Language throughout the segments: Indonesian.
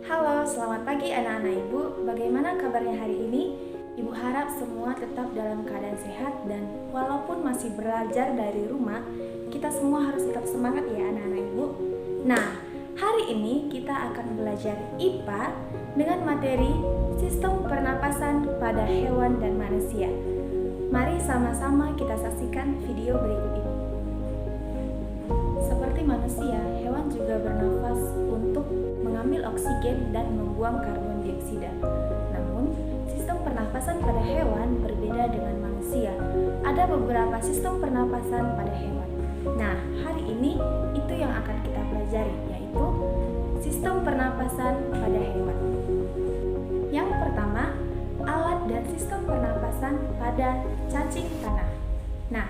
Halo, selamat pagi anak-anak Ibu. Bagaimana kabarnya hari ini? Ibu harap semua tetap dalam keadaan sehat dan walaupun masih belajar dari rumah, kita semua harus tetap semangat ya anak-anak Ibu. Nah, hari ini kita akan belajar IPA dengan materi sistem pernapasan pada hewan dan manusia. Mari sama-sama kita saksikan video berikut ini. Seperti manusia, hewan juga bernafas untuk mengambil oksigen dan membuang karbon dioksida. Namun, sistem pernapasan pada hewan berbeda dengan manusia. Ada beberapa sistem pernapasan pada hewan. Nah, hari ini itu yang akan kita pelajari, yaitu sistem pernapasan pada hewan. Yang pertama, alat dan sistem pernapasan pada cacing tanah. Nah,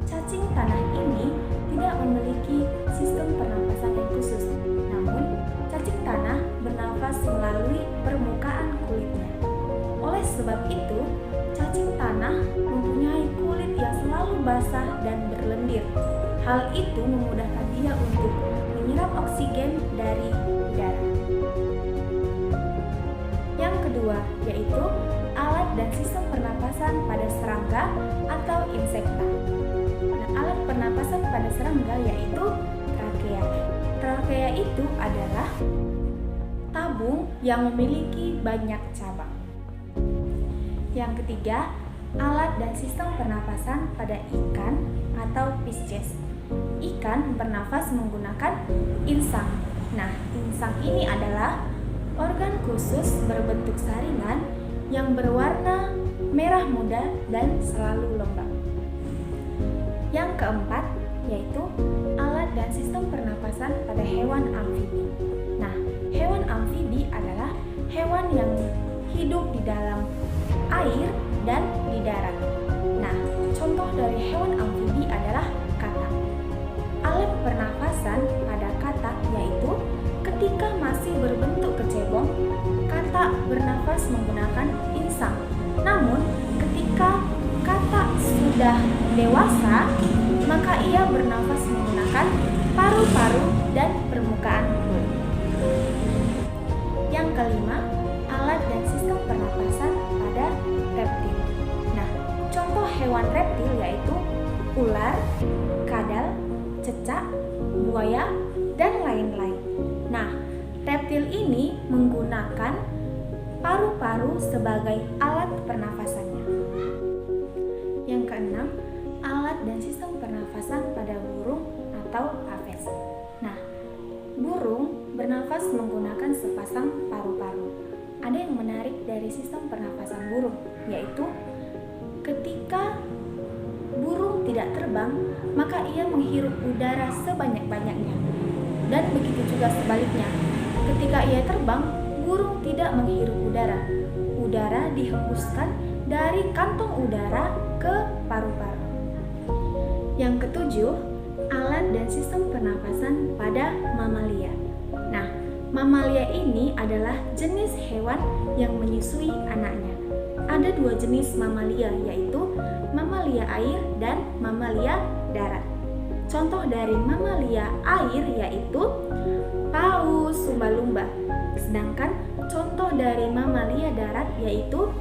cacing tanah ini tidak memiliki sistem pernapasan yang khusus. Namun, cacing tanah bernafas melalui permukaan kulitnya. Oleh sebab itu, cacing tanah mempunyai kulit yang selalu basah dan berlendir. Hal itu memudahkan dia untuk menyerap oksigen dari udara. Yang kedua, yaitu alat dan sistem pernapasan pada serangga atau insekta. Alat pernapasan pada serangga yaitu trakea. Trakea itu adalah tabung yang memiliki banyak cabang. Yang ketiga, alat dan sistem pernapasan pada ikan atau Pisces. Ikan bernafas menggunakan insang. Nah, insang ini adalah organ khusus berbentuk saringan yang berwarna merah muda dan selalu lembab. Yang keempat, yaitu alat dan sistem pernapasan pada hewan amfibi. Nah, hewan amfibi adalah hewan yang hidup di dalam air dan di darat. Nah, contoh dari hewan amfibi adalah katak. Alat pernapasan pada katak yaitu ketika masih berbentuk kecebong, katak bernafas menggunakan insang. Namun, ketika katak sudah dewasa, maka ia bernafas menggunakan paru-paru dan permukaan kulit. Yang kelima, alat dan sistem pernapasan pada reptil. Nah, contoh hewan reptil yaitu ular, kadal, cecak, buaya, dan lain-lain. Nah, reptil ini menggunakan paru-paru sebagai alat pernafasannya. Yang keenam, alat dan sistem pernafasan pada burung atau aves. Nah, burung bernafas menggunakan sepasang paru-paru. Ada yang menarik dari sistem pernafasan burung, yaitu ketika burung tidak terbang, maka ia menghirup udara sebanyak-banyaknya. Dan begitu juga sebaliknya, ketika ia terbang, burung tidak menghirup udara. Udara dihembuskan dari kantong udara ke paru-paru. Yang ketujuh, alat dan sistem pernapasan pada mamalia. Nah, mamalia ini adalah jenis hewan yang menyusui anaknya. Ada dua jenis mamalia, yaitu mamalia air dan mamalia darat. Contoh dari mamalia air yaitu paus, lumba-lumba. Sedangkan contoh dari mamalia darat yaitu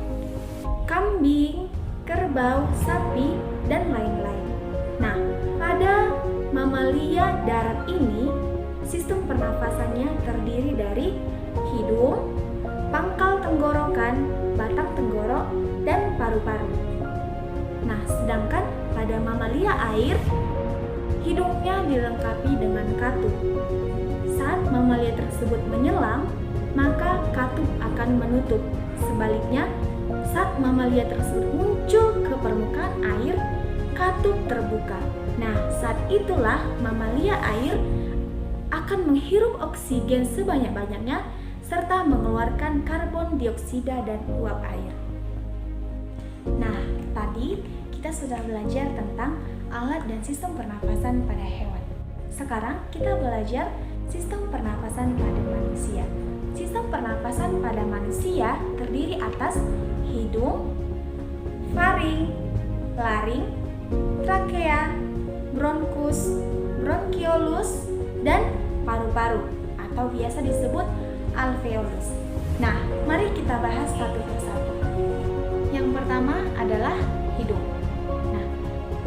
kambing, kerbau, sapi, dan lain-lain. Nah, pada mamalia darat ini, sistem pernafasannya terdiri dari hidung, pangkal tenggorokan, batang tenggorok, dan paru-paru. Nah, sedangkan pada mamalia air, hidungnya dilengkapi dengan katup. Saat mamalia tersebut menyelam, maka katup akan menutup. Sebaliknya, saat mamalia tersebut muncul ke permukaan air, katup terbuka. Nah, saat itulah mamalia air akan menghirup oksigen sebanyak-banyaknya serta mengeluarkan karbon dioksida dan uap air. Nah, tadi kita sudah belajar tentang alat dan sistem pernapasan pada hewan. Sekarang kita belajar sistem pernapasan pada manusia. Sistem pernapasan pada manusia terdiri atas hidung, faring, laring, trakea, bronkus, bronkiolus, dan paru-paru atau biasa disebut alveolus. Nah, mari kita bahas satu persatu. Yang pertama adalah hidung. Nah,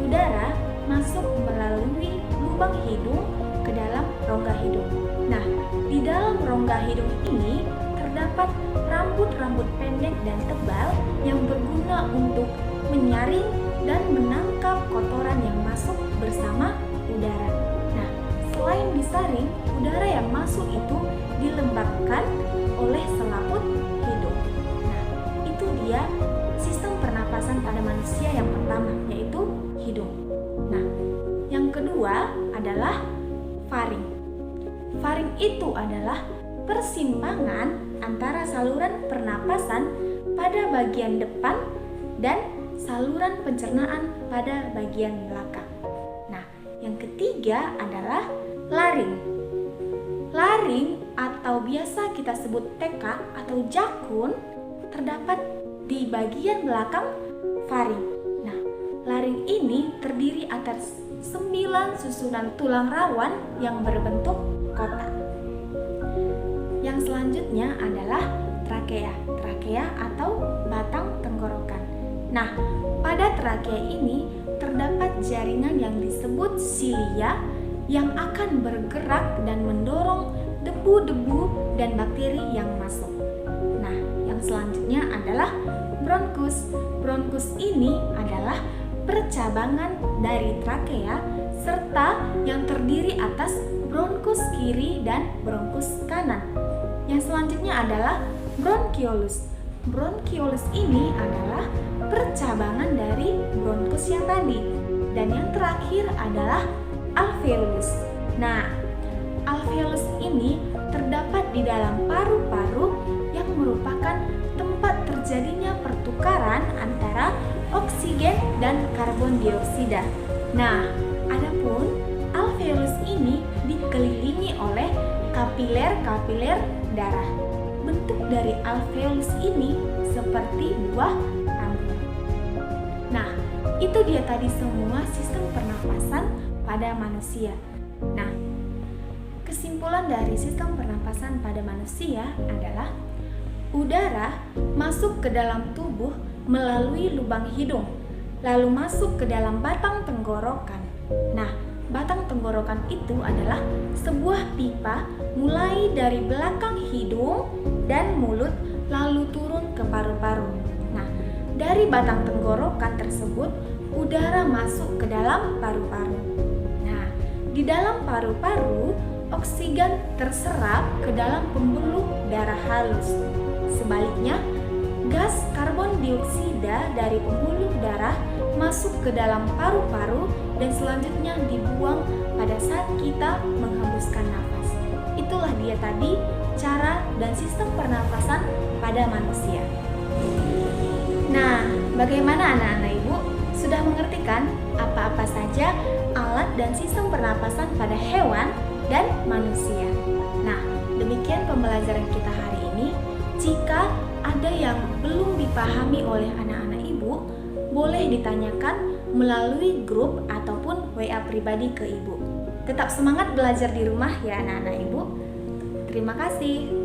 udara masuk melalui lubang hidung ke dalam rongga hidung. Nah, di dalam rongga hidung ini terdapat rambut-rambut pendek dan tebal yang berguna untuk menyaring dan menangkap kotoran yang masuk bersama udara. Nah, selain disaring, udara yang masuk itu dilembabkan oleh selaput hidung. Nah, itu dia sistem pernapasan pada manusia yang pertama, yaitu hidung. Nah, yang kedua adalah faring. Faring itu adalah persimpangan antara saluran pernapasan pada bagian depan dan saluran pencernaan pada bagian belakang. Nah, yang ketiga adalah laring. Laring atau biasa kita sebut teka atau jakun terdapat di bagian belakang faring. Nah, laring ini terdiri atas 9 susunan tulang rawan yang berbentuk kotak. Yang selanjutnya adalah trakea. Trakea atau batang tenggorokan. Nah, pada trakea ini terdapat jaringan yang disebut silia yang akan bergerak dan mendorong debu-debu dan bakteri yang masuk. Nah, yang selanjutnya adalah bronkus. Bronkus ini adalah percabangan dari trakea serta yang terdiri atas bronkus kiri dan bronkus kanan. Yang selanjutnya adalah bronkiolus. Bronkiolus ini adalah percabangan dari bronkus yang tadi. Dan yang terakhir adalah alveolus. Nah, alveolus ini terdapat di dalam paru-paru yang merupakan tempat terjadinya pertukaran antara oksigen dan karbon dioksida. Nah, adapun alveolus ini dikelilingi oleh kapiler-kapiler darah. Bentuk dari alveolus ini seperti buah anggur. Nah, itu dia tadi semua sistem pernapasan pada manusia. Nah, kesimpulan dari sistem pernapasan pada manusia adalah udara masuk ke dalam tubuh melalui lubang hidung, lalu masuk ke dalam batang tenggorokan. Nah, batang tenggorokan itu adalah sebuah pipa mulai dari belakang hidung dan mulut lalu turun ke paru-paru. Nah, dari batang tenggorokan tersebut udara masuk ke dalam paru-paru. Nah, di dalam paru-paru oksigen terserap ke dalam pembuluh darah halus. Sebaliknya, gas karbon dioksida dari pembuluh darah masuk ke dalam paru-paru dan selanjutnya dibuang pada saat kita menghembuskan nafas. Itulah dia tadi cara dan sistem pernapasan pada manusia. Nah, bagaimana anak-anak ibu? Sudah mengerti kan apa-apa saja alat dan sistem pernapasan pada hewan dan manusia? Nah, demikian pembelajaran kita hari ini. Jika ada yang belum dipahami oleh anak-anak ibu, boleh ditanyakan melalui grup ataupun WA pribadi ke ibu. Tetap semangat belajar di rumah ya anak-anak ibu. Terima kasih.